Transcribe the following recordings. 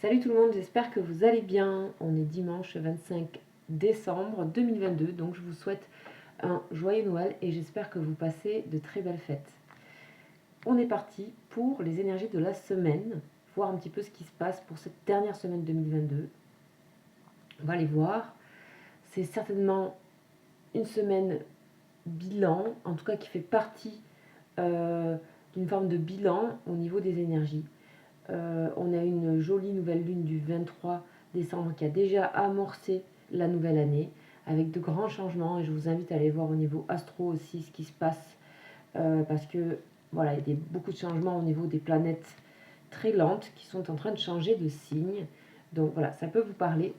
Salut tout le monde, j'espère que vous allez bien. On est dimanche 25 décembre 2022, donc je vous souhaite un joyeux Noël et j'espère que vous passez de très belles fêtes. On est parti pour les énergies de la semaine, voir un petit peu ce qui se passe pour cette dernière semaine 2022. On va les voir. C'est certainement une semaine bilan, en tout cas qui fait partie d'une forme de bilan au niveau des énergies. On a une jolie nouvelle lune du 23 décembre qui a déjà amorcé la nouvelle année avec de grands changements et je vous invite à aller voir au niveau astro aussi ce qui se passe parce que voilà, il y a beaucoup de changements au niveau des planètes très lentes qui sont en train de changer de signe. Donc voilà, ça peut vous parler.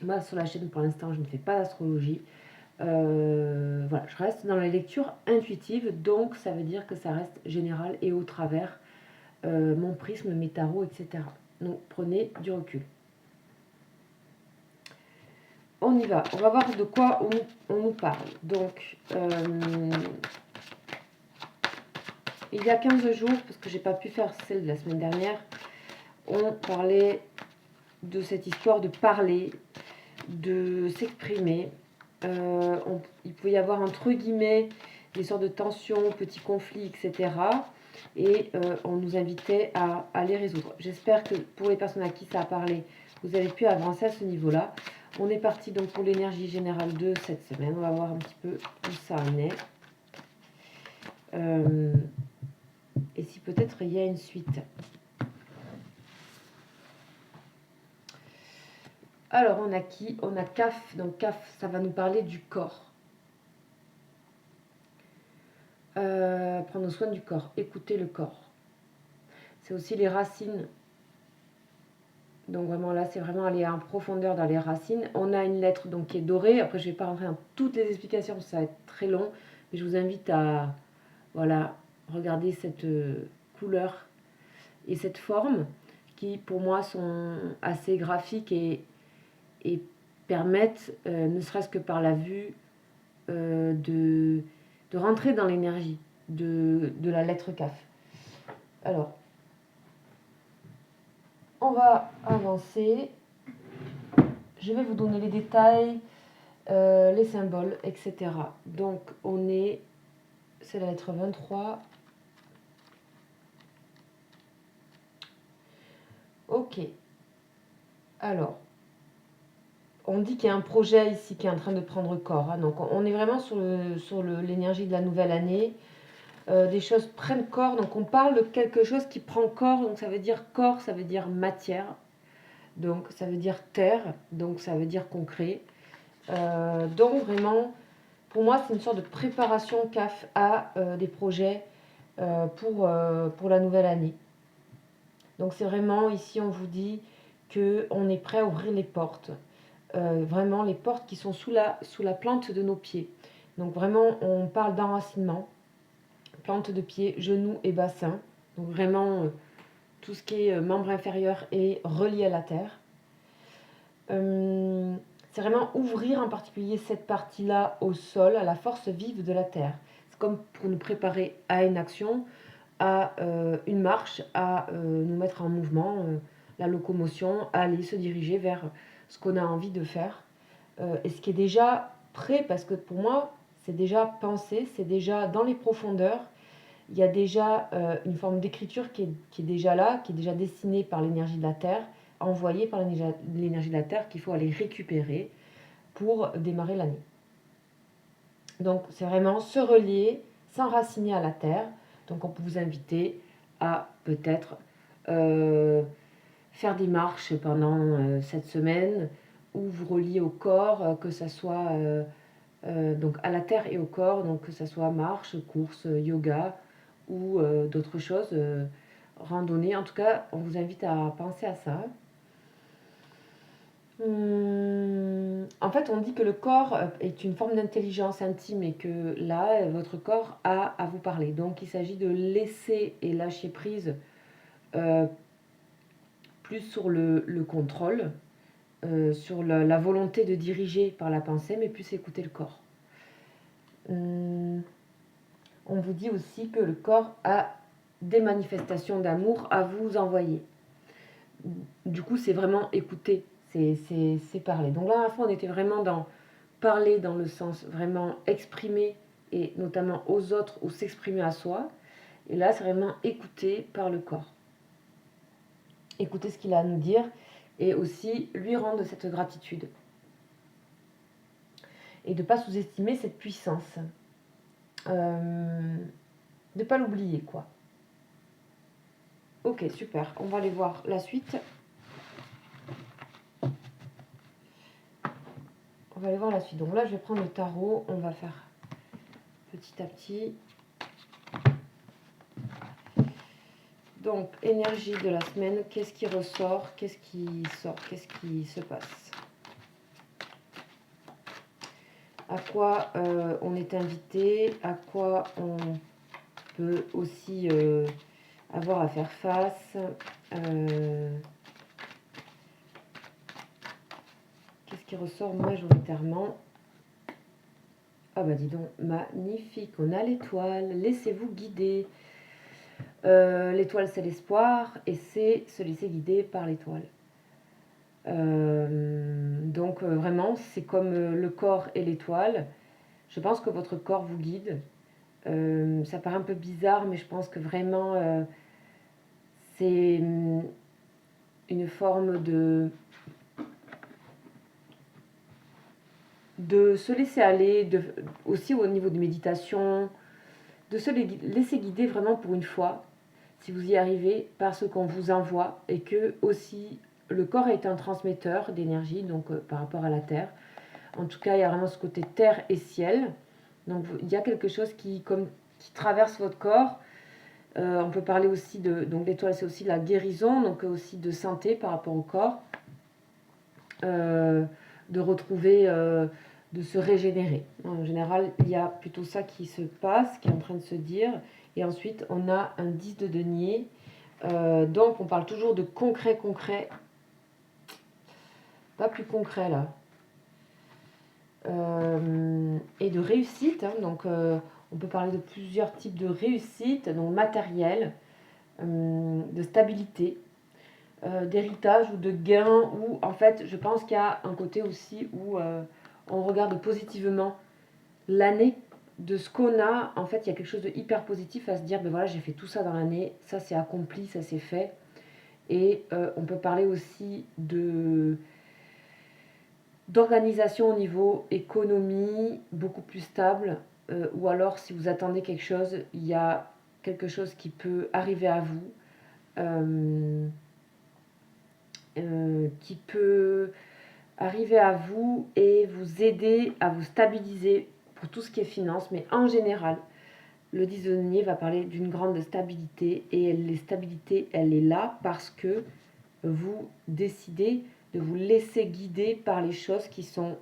Moi sur la chaîne pour l'instant je ne fais pas d'astrologie. Voilà, je reste dans la lecture intuitive, donc ça veut dire que ça reste général et au travers mon prisme, mes tarots, etc. Donc prenez du recul. On y va, on va voir de quoi on nous parle. Donc, il y a 15 jours, parce que j'ai pas pu faire celle de la semaine dernière, on parlait de cette histoire de parler, de s'exprimer. Il peut y avoir entre guillemets des sortes de tensions, petits conflits, etc. Et on nous invitait à les résoudre. J'espère que pour les personnes à qui ça a parlé, vous avez pu avancer à ce niveau-là. On est parti donc pour l'énergie générale de cette semaine. On va voir un petit peu où ça en est. Et si peut-être il y a une suite. Alors on a qui? On a CAF. Donc CAF, ça va nous parler du corps. Prendre soin du corps, écouter le corps. C'est aussi les racines. Donc vraiment là, c'est vraiment aller en profondeur dans les racines. On a une lettre donc qui est dorée. Après, je ne vais pas rentrer dans toutes les explications, ça va être très long. Mais je vous invite à voilà, regarder cette couleur et cette forme qui, pour moi, sont assez graphiques et permettent, ne serait-ce que par la vue, de rentrer dans l'énergie de la lettre CAF. Alors, on va avancer. Je vais vous donner les détails, les symboles, etc. Donc, c'est la lettre 23. Ok. Alors, on dit qu'il y a un projet ici qui est en train de prendre corps. Hein. Donc, on est vraiment sur l'énergie de la nouvelle année. Des choses prennent corps. Donc, on parle de quelque chose qui prend corps. Donc, ça veut dire corps, ça veut dire matière. Donc, ça veut dire terre. Donc, ça veut dire concret. Donc, vraiment, pour moi, c'est une sorte de préparation CAF à des projets pour la nouvelle année. Donc, c'est vraiment, ici, on vous dit qu'on est prêt à ouvrir les portes. Vraiment, les portes qui sont sous la plante de nos pieds. Donc, vraiment, on parle d'enracinement. Plante de pied, genoux et bassin. Donc, vraiment, tout ce qui est membre inférieur est relié à la terre. C'est vraiment ouvrir en particulier cette partie-là au sol, à la force vive de la terre. C'est comme pour nous préparer à une action, à une marche, à nous mettre en mouvement, la locomotion, à aller se diriger vers ce qu'on a envie de faire. Et ce qui est déjà prêt, parce que pour moi, c'est déjà pensé, c'est déjà dans les profondeurs. Il y a déjà une forme d'écriture qui est déjà là, qui est déjà dessinée par l'énergie de la Terre, envoyée par l'énergie de la Terre qu'il faut aller récupérer pour démarrer l'année. Donc c'est vraiment se relier, s'enraciner à la Terre. Donc on peut vous inviter à peut-être faire des marches pendant cette semaine ou vous relier au corps, que ça soit donc à la Terre et au corps, donc que ça soit marche, course, yoga ou d'autres choses, randonnée. En tout cas, on vous invite à penser à ça. En fait, on dit que le corps est une forme d'intelligence intime et que là, votre corps a à vous parler. Donc, il s'agit de laisser et lâcher prise plus sur le contrôle, sur la volonté de diriger par la pensée, mais plus écouter le corps. On vous dit aussi que le corps a des manifestations d'amour à vous envoyer. du coup, c'est vraiment écouter, c'est parler. Donc là, à la fois, on était vraiment dans parler dans le sens vraiment exprimer, et notamment aux autres, ou s'exprimer à soi. Et là, c'est vraiment écouter par le corps. Écouter ce qu'il a à nous dire, et aussi lui rendre cette gratitude. Et de ne pas sous-estimer cette puissance. De ne pas l'oublier, quoi. Ok, super. On va aller voir la suite. On va aller voir la suite. Donc là, je vais prendre le tarot. On va faire petit à petit. Donc, énergie de la semaine. Qu'est-ce qui ressort? Qu'est-ce qui sort? Qu'est-ce qui se passe? À quoi on est invité? À quoi on peut aussi avoir à faire face? Qu'est-ce qui ressort majoritairement? Ah bah dis donc, magnifique, on a l'étoile, laissez-vous guider. L'étoile, c'est l'espoir, et c'est se laisser guider par l'étoile. Donc vraiment, c'est comme le corps et l'étoile. Je pense que votre corps vous guide. Ça paraît un peu bizarre, mais je pense que vraiment, c'est une forme de se laisser aller, aussi au niveau de méditation, de se laisser guider vraiment pour une fois, si vous y arrivez, par ce qu'on vous envoie, et que aussi le corps est un transmetteur d'énergie, donc par rapport à la terre. En tout cas, il y a vraiment ce côté terre et ciel. Donc il y a quelque chose qui traverse votre corps. On peut parler aussi donc l'étoile, c'est aussi la guérison, donc aussi de santé par rapport au corps. De retrouver, de se régénérer. En général, il y a plutôt ça qui se passe, qui est en train de se dire. Et ensuite, on a un 10 de denier. Donc, on parle toujours de concret. Pas plus concret, là. Et de réussite. Hein, donc, on peut parler de plusieurs types de réussite. Donc, matériel, de stabilité, d'héritage ou de gain, ou en fait je pense qu'il y a un côté aussi où on regarde positivement l'année de ce qu'on a. En fait, il y a quelque chose de hyper positif à se dire, ben voilà, j'ai fait tout ça dans l'année, ça c'est accompli, ça c'est fait. Et on peut parler aussi d'organisation au niveau économie, beaucoup plus stable, ou alors si vous attendez quelque chose, il y a quelque chose qui peut arriver à vous. Qui peut arriver à vous et vous aider à vous stabiliser pour tout ce qui est finance. Mais en général, le 10 de denier va parler d'une grande stabilité, et la stabilité, elle est là parce que vous décidez de vous laisser guider par les choses qui sont,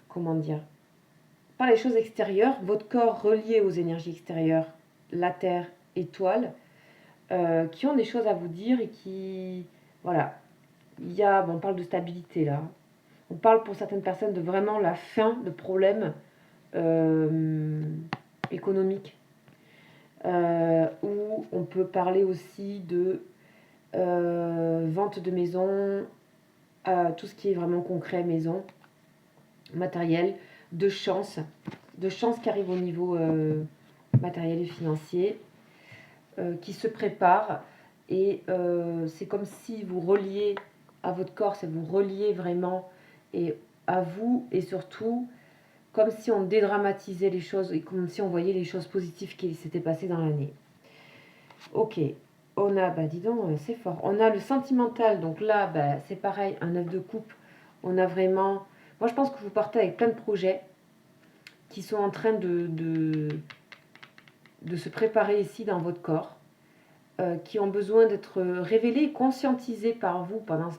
comment dire, par les choses extérieures, votre corps relié aux énergies extérieures, la terre, étoile, qui ont des choses à vous dire et qui, voilà, on parle de stabilité là. On parle pour certaines personnes de vraiment la fin de problèmes économiques. Ou on peut parler aussi de vente de maison, tout ce qui est vraiment concret, maison, matériel, de chance qui arrive au niveau matériel et financier, qui se prépare. Et c'est comme si vous reliez à votre corps, c'est vous reliez vraiment et à vous, et surtout comme si on dédramatisait les choses et comme si on voyait les choses positives qui s'étaient passées dans l'année. Ok, on a, dis donc, c'est fort. On a le sentimental, donc là, c'est pareil, un 9 de coupe. On a vraiment... Moi, je pense que vous partez avec plein de projets qui sont en train de se préparer ici dans votre corps, qui ont besoin d'être révélés, conscientisés par vous pendant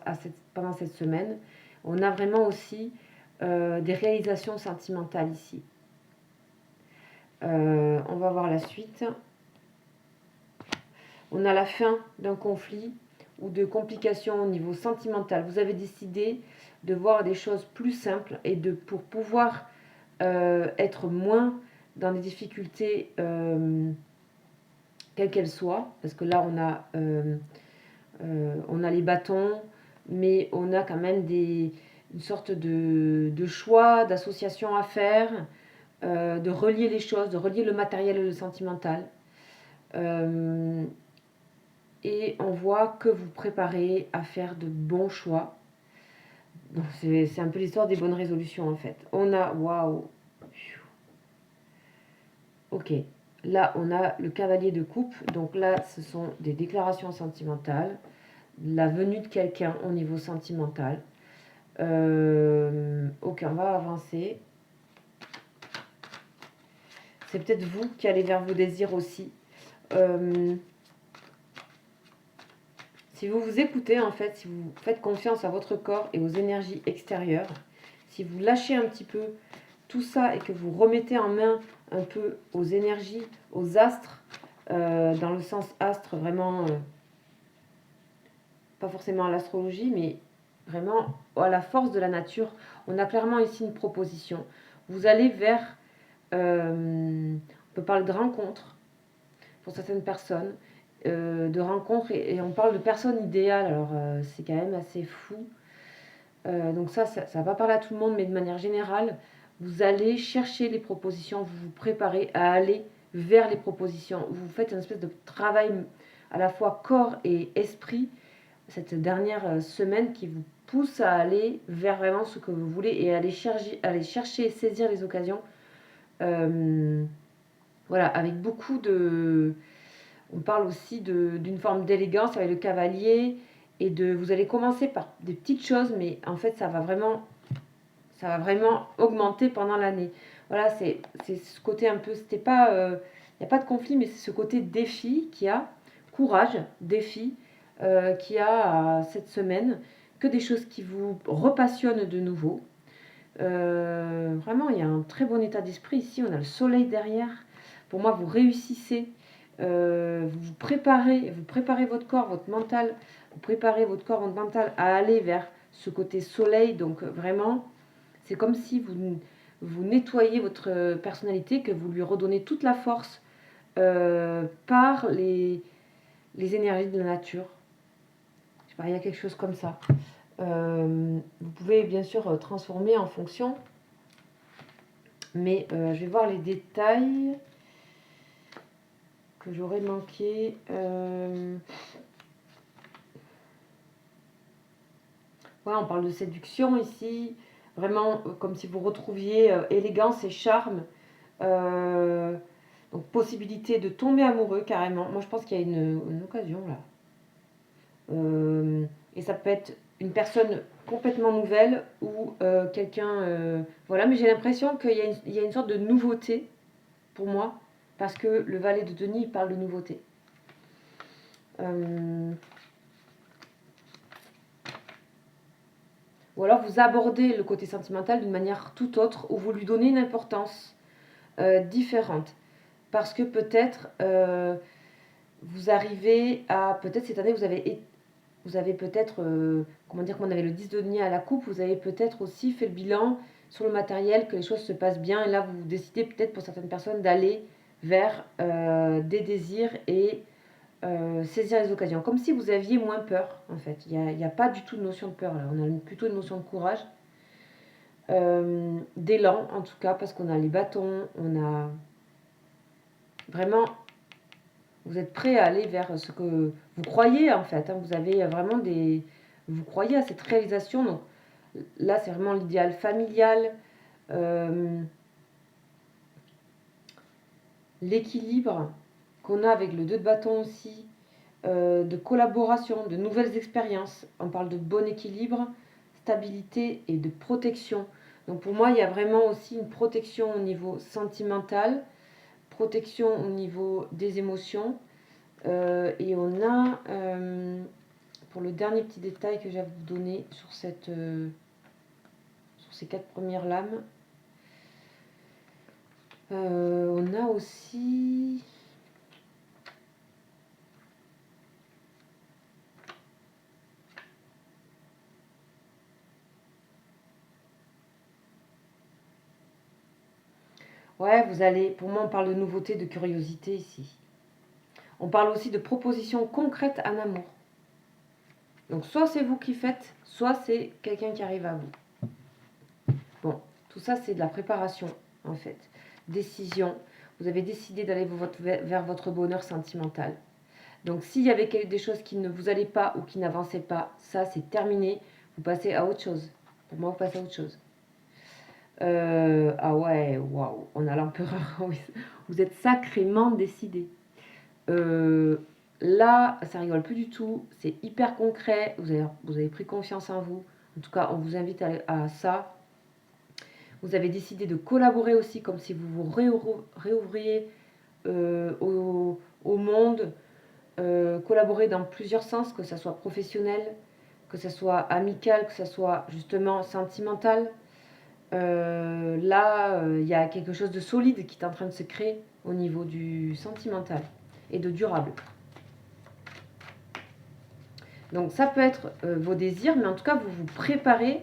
cette semaine. On a vraiment aussi des réalisations sentimentales ici. On va voir la suite. On a la fin d'un conflit ou de complications au niveau sentimental. Vous avez décidé de voir des choses plus simples et pour pouvoir être moins dans des difficultés quelle qu'elle soit, parce que là on a les bâtons, mais on a quand même une sorte de choix, d'association à faire, de relier les choses, de relier le matériel et le sentimental. Et on voit que vous préparez à faire de bons choix. Donc c'est un peu l'histoire des bonnes résolutions en fait. On a, waouh, ok, là on a le cavalier de coupe. Donc là ce sont des déclarations sentimentales, la venue de quelqu'un au niveau sentimental. Ok, on va avancer. C'est peut-être vous qui allez vers vos désirs aussi. Si vous vous écoutez, en fait, si vous faites confiance à votre corps et aux énergies extérieures, si vous lâchez un petit peu tout ça et que vous remettez en main un peu aux énergies, aux astres, dans le sens astre, vraiment, pas forcément à l'astrologie, mais vraiment à la force de la nature, on a clairement ici une proposition. Vous allez vers, on peut parler de rencontres pour certaines personnes, de rencontres, et on parle de personnes idéales, alors c'est quand même assez fou. Donc ça va pas parler à tout le monde, mais de manière générale, vous allez chercher les propositions, vous vous préparez à aller vers les propositions. Vous faites une espèce de travail à la fois corps et esprit cette dernière semaine qui vous pousse à aller vers vraiment ce que vous voulez et aller chercher et saisir les occasions. Voilà, avec beaucoup de... On parle aussi d'une forme d'élégance avec le cavalier et vous allez commencer par des petites choses, mais en fait ça va vraiment augmenter pendant l'année. Voilà, c'est ce côté un peu, c'était pas, il n'y a pas de conflit, mais c'est ce côté défi qui a, courage, défi, qui a cette semaine, que des choses qui vous repassionnent de nouveau. Vraiment, il y a un très bon état d'esprit ici, on a le soleil derrière. Pour moi, vous réussissez, vous préparez votre corps, votre mental, vous préparez votre corps, votre mental à aller vers ce côté soleil, donc vraiment, c'est comme si vous nettoyez votre personnalité, que vous lui redonnez toute la force par les énergies de la nature. Je sais pas, il y a quelque chose comme ça. Vous pouvez bien sûr transformer en fonction, mais je vais voir les détails que j'aurais manqué. Ouais, on parle de séduction ici, vraiment comme si vous retrouviez élégance et charme. Donc possibilité de tomber amoureux carrément. Moi je pense qu'il y a une occasion là. Et ça peut être une personne complètement nouvelle ou quelqu'un... voilà, mais j'ai l'impression qu'il y a une sorte de nouveauté pour moi, parce que le valet de Denis il parle de nouveauté. Ou alors vous abordez le côté sentimental d'une manière tout autre, où vous lui donnez une importance différente. Parce que peut-être vous arrivez à... Peut-être cette année vous avez peut-être... comment dire, comme on avait le 10 de denier à la coupe, vous avez peut-être aussi fait le bilan sur le matériel, que les choses se passent bien. Et là, vous décidez peut-être pour certaines personnes d'aller vers des désirs et saisir les occasions. Comme si vous aviez moins peur, en fait. Il n'y a pas du tout de notion de peur, là. On a plutôt une notion de courage. D'élan, en tout cas, parce qu'on a les bâtons, on a... Vraiment, vous êtes prêt à aller vers ce que vous croyez, en fait. Hein. Vous avez vraiment des... Vous croyez à cette réalisation. Donc là, c'est vraiment l'idéal familial. L'équilibre qu'on a avec le 2 de bâton aussi. De collaboration, de nouvelles expériences. On parle de bon équilibre, stabilité et de protection. Donc pour moi, il y a vraiment aussi une protection au niveau sentimental, protection au niveau des émotions. Et on a, pour le dernier petit détail que j'ai à vous donner sur ces 4 premières lames, on a aussi... Ouais, vous allez... Pour moi, on parle de nouveauté, de curiosité ici. On parle aussi de propositions concrètes en amour. Donc soit c'est vous qui faites, soit c'est quelqu'un qui arrive à vous. Bon, tout ça c'est de la préparation en fait. Décision, vous avez décidé d'aller vers votre bonheur sentimental. Donc s'il y avait des choses qui ne vous allaient pas ou qui n'avançaient pas, ça c'est terminé, vous passez à autre chose. Pour moi, vous passez à autre chose. Ah ouais, waouh, on a l'empereur, oui. Vous êtes sacrément décidé. Là, ça rigole plus du tout, c'est hyper concret, vous avez pris confiance en vous. En tout cas, on vous invite à ça. Vous avez décidé de collaborer aussi, comme si vous vous réouvriez au monde, collaborer dans plusieurs sens, que ce soit professionnel, que ce soit amical, que ce soit justement sentimental. Là, il y a quelque chose de solide qui est en train de se créer au niveau du sentimental et de durable. Donc ça peut être vos désirs, mais en tout cas, vous vous préparez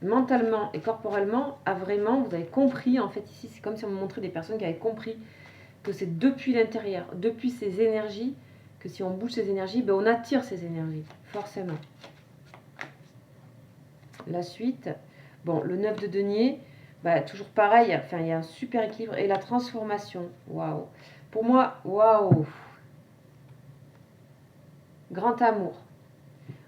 mentalement et corporellement à vraiment, vous avez compris, en fait ici c'est comme si on me montrait des personnes qui avaient compris que c'est depuis l'intérieur, depuis ces énergies, que si on bouge ces énergies, ben on attire ces énergies, forcément. La suite, bon, le 9 de denier, bah, toujours pareil, enfin, il y a un super équilibre. Et la transformation, waouh. Pour moi, waouh. Grand amour.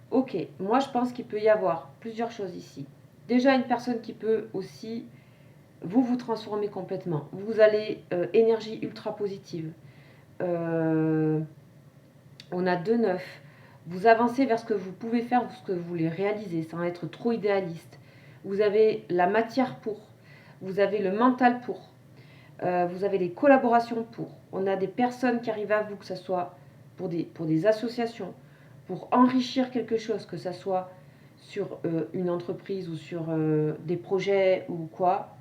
Ok, moi je pense qu'il peut y avoir plusieurs choses ici. Déjà une personne qui peut aussi vous transformer complètement. Vous allez énergie ultra positive. On a 2 9. Vous avancez vers ce que vous pouvez faire, ce que vous voulez réaliser, sans être trop idéaliste. Vous avez la matière pour. Vous avez le mental pour. Vous avez les collaborations pour. On a des personnes qui arrivent à vous, que ce soit pour des associations, pour enrichir quelque chose, que ce soit sur une entreprise ou sur des projets ou quoi.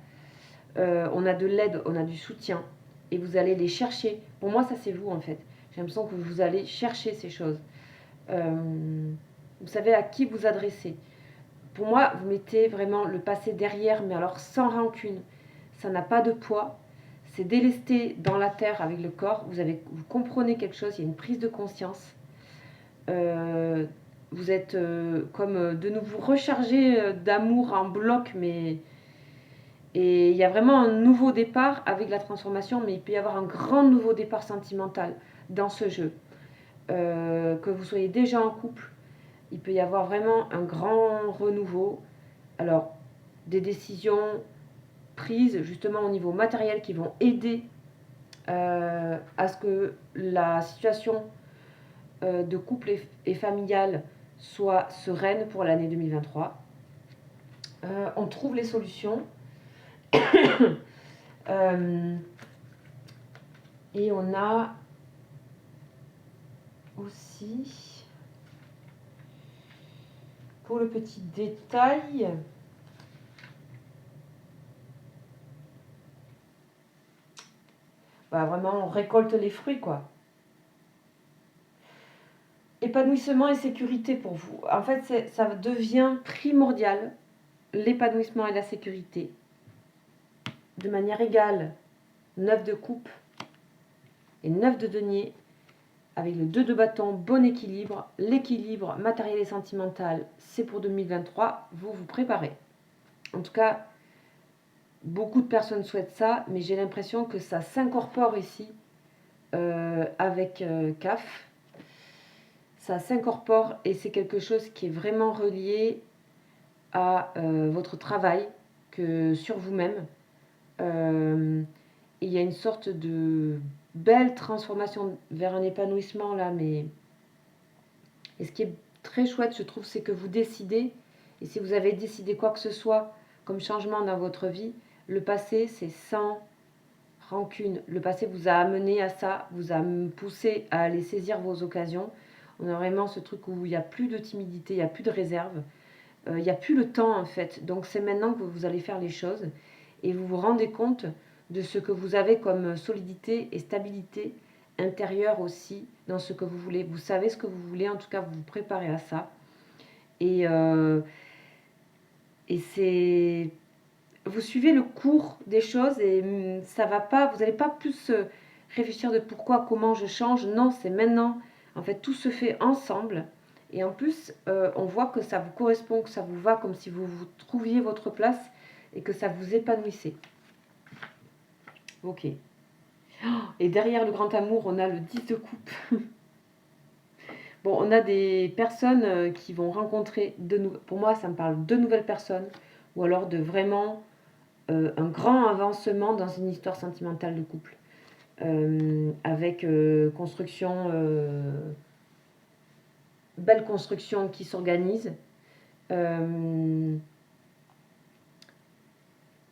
On a de l'aide, on a du soutien. Et vous allez les chercher. Pour moi, ça c'est vous en fait. J'ai l'impression que vous allez chercher ces choses. Vous savez à qui vous adresser. Pour moi, vous mettez vraiment le passé derrière, mais alors sans rancune. Ça n'a pas de poids. C'est délesté dans la terre avec le corps. Vous comprenez quelque chose, il y a une prise de conscience. Vous êtes comme de nouveau rechargé d'amour en bloc, mais et il y a vraiment un nouveau départ avec la transformation, mais il peut y avoir un grand nouveau départ sentimental dans ce jeu. Que vous soyez déjà en couple, il peut y avoir vraiment un grand renouveau. Alors, des décisions prises justement au niveau matériel qui vont aider à ce que la situation de couple et familiale soit sereine pour l'année 2023. On trouve les solutions. Et on a aussi, pour le petit détail, bah vraiment on récolte les fruits quoi. Épanouissement et sécurité pour vous. En fait, ça devient primordial, l'épanouissement et la sécurité. De manière égale, 9 de coupe et 9 de denier, avec le 2 de bâton, bon équilibre. L'équilibre matériel et sentimental, c'est pour 2023, vous vous préparez. En tout cas, beaucoup de personnes souhaitent ça, mais j'ai l'impression que ça s'incorpore ici avec CAF. Ça s'incorpore et c'est quelque chose qui est vraiment relié à votre travail que sur vous-même. Il y a une sorte de belle transformation vers un épanouissement là, mais et ce qui est très chouette, je trouve, c'est que vous décidez, et si vous avez décidé quoi que ce soit comme changement dans votre vie, le passé, c'est sans rancune. Le passé vous a amené à ça, vous a poussé à aller saisir vos occasions. On a vraiment ce truc où il n'y a plus de timidité, il n'y a plus de réserve, il n'y a plus le temps en fait. Donc c'est maintenant que vous allez faire les choses et vous vous rendez compte de ce que vous avez comme solidité et stabilité intérieure aussi dans ce que vous voulez. Vous savez ce que vous voulez, en tout cas vous vous préparez à ça. Et c'est... Vous suivez le cours des choses et ça va pas, vous n'allez pas plus réfléchir de pourquoi, comment je change. Non, c'est maintenant. En fait, tout se fait ensemble. Et en plus, on voit que ça vous correspond, que ça vous va, comme si vous trouviez votre place et que ça vous épanouissait. Ok. Et derrière le grand amour, on a le 10 de coupe. Bon, on a des personnes qui vont rencontrer pour moi, ça me parle de nouvelles personnes, ou alors de vraiment un grand avancement dans une histoire sentimentale de couple. Avec construction, belle construction qui s'organise.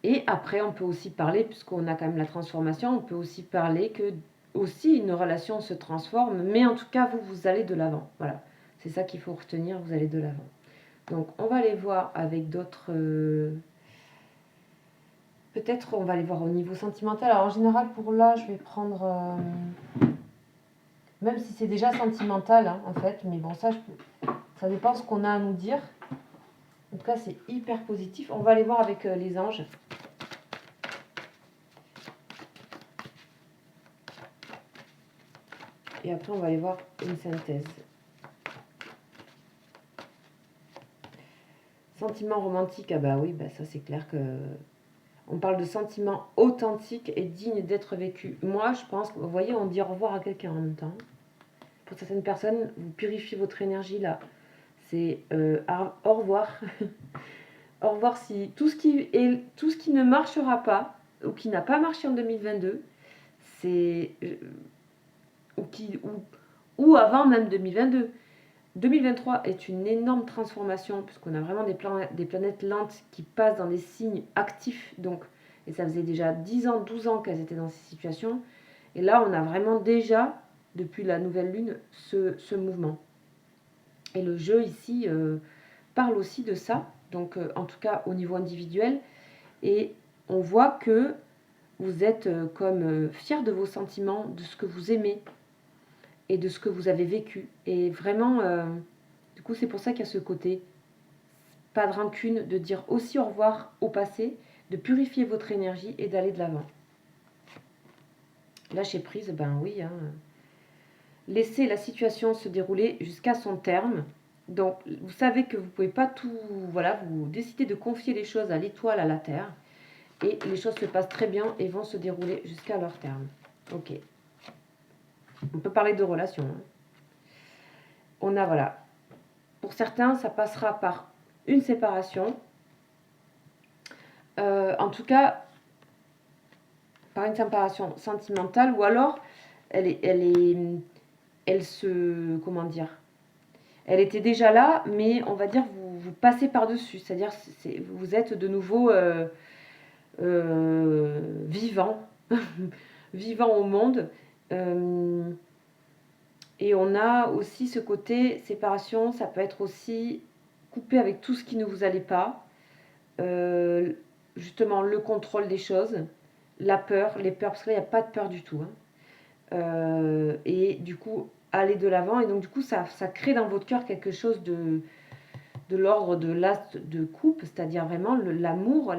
Et après, on peut aussi parler, puisqu'on a quand même la transformation, on peut aussi parler que aussi une relation se transforme, mais en tout cas, vous allez de l'avant. Voilà, c'est ça qu'il faut retenir, vous allez de l'avant. Donc, on va aller voir avec d'autres... Peut-être on va aller voir au niveau sentimental. Alors, en général, pour là, je vais prendre... même si c'est déjà sentimental, hein, en fait, mais bon, ça dépend ce qu'on a à nous dire. En tout cas, c'est hyper positif. On va aller voir avec les anges. Et après, on va aller voir une synthèse. Sentiment romantique, ah bah oui, bah ça c'est clair que... On parle de sentiments authentiques et dignes d'être vécus. Moi, je pense que, vous voyez, on dit au revoir à quelqu'un en même temps. Pour certaines personnes, vous purifiez votre énergie là. C'est au revoir. Au revoir si tout ce qui ne marchera pas, ou qui n'a pas marché en 2022, c'est... ou avant même 2022. 2023 est une énorme transformation puisqu'on a vraiment des planètes lentes qui passent dans des signes actifs. Donc, et ça faisait déjà 10 ans, 12 ans qu'elles étaient dans ces situations. Et là, on a vraiment déjà, depuis la nouvelle lune, ce mouvement. Et le jeu ici parle aussi de ça. Donc, en tout cas, au niveau individuel. Et on voit que vous êtes comme fiers de vos sentiments, de ce que vous aimez et de ce que vous avez vécu. Et vraiment... du coup, c'est pour ça qu'il y a ce côté, pas de rancune, de dire aussi au revoir au passé, de purifier votre énergie et d'aller de l'avant. Lâcher prise, ben oui. Hein. Laisser la situation se dérouler jusqu'à son terme. Donc, vous savez que vous ne pouvez pas tout... Voilà, vous décidez de confier les choses à l'étoile, à la terre. Et les choses se passent très bien et vont se dérouler jusqu'à leur terme. Ok. On peut parler de relations. Hein. On a, voilà. Pour certains, ça passera par une séparation. En tout cas, par une séparation sentimentale, ou alors elle se, comment dire, elle était déjà là, mais on va dire vous passez par-dessus, c'est-à-dire vous êtes de nouveau vivant, vivant au monde. Et on a aussi ce côté séparation, ça peut être aussi coupé avec tout ce qui ne vous allait pas, justement le contrôle des choses, la peur, les peurs, parce qu'il n'y a pas de peur du tout. Hein. Et du coup, aller de l'avant, et donc du coup, ça crée dans votre cœur quelque chose de l'ordre de l'as de coupe, c'est-à-dire vraiment l'amour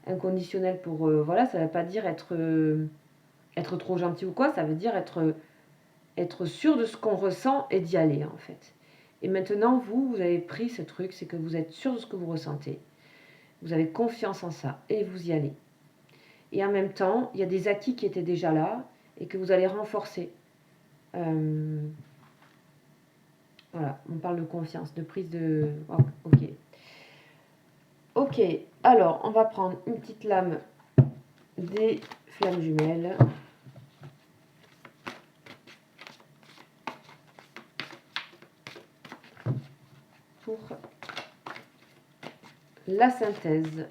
inconditionnel pour... voilà, ça ne veut pas dire être trop gentil ou quoi, ça veut dire être sûr de ce qu'on ressent et d'y aller en fait. Et maintenant, vous avez pris ce truc, c'est que vous êtes sûr de ce que vous ressentez. Vous avez confiance en ça et vous y allez. Et en même temps, il y a des acquis qui étaient déjà là et que vous allez renforcer. Voilà, on parle de confiance, de prise de... Oh, ok. Ok, alors on va prendre une petite lame des flammes jumelles. Pour la synthèse.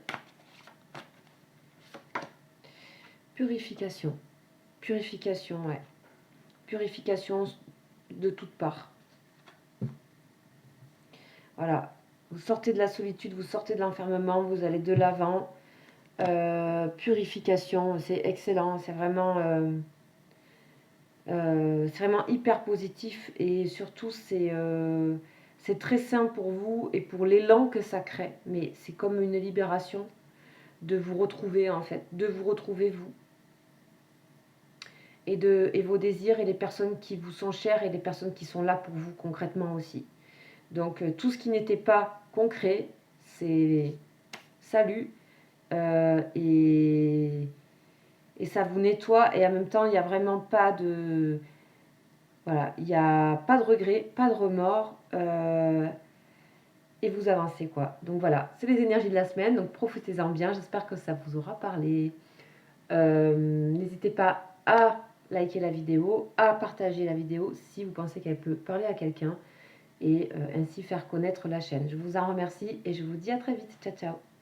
Purification. Purification, ouais. Purification de toutes parts. Voilà. Vous sortez de la solitude, vous sortez de l'enfermement, vous allez de l'avant. Purification, c'est excellent. C'est vraiment hyper positif. Et surtout, c'est très sain pour vous et pour l'élan que ça crée. Mais c'est comme une libération de vous retrouver, en fait. De vous retrouver, vous. et vos désirs et les personnes qui vous sont chères et les personnes qui sont là pour vous concrètement aussi. Donc tout ce qui n'était pas concret, c'est salut et ça vous nettoie et en même temps il n'y a vraiment pas de... Voilà, il n'y a pas de regret, pas de remords et vous avancez quoi. Donc voilà, c'est les énergies de la semaine, donc profitez-en bien, j'espère que ça vous aura parlé. N'hésitez pas à liker la vidéo, à partager la vidéo si vous pensez qu'elle peut parler à quelqu'un et ainsi faire connaître la chaîne. Je vous en remercie et je vous dis à très vite. Ciao, ciao.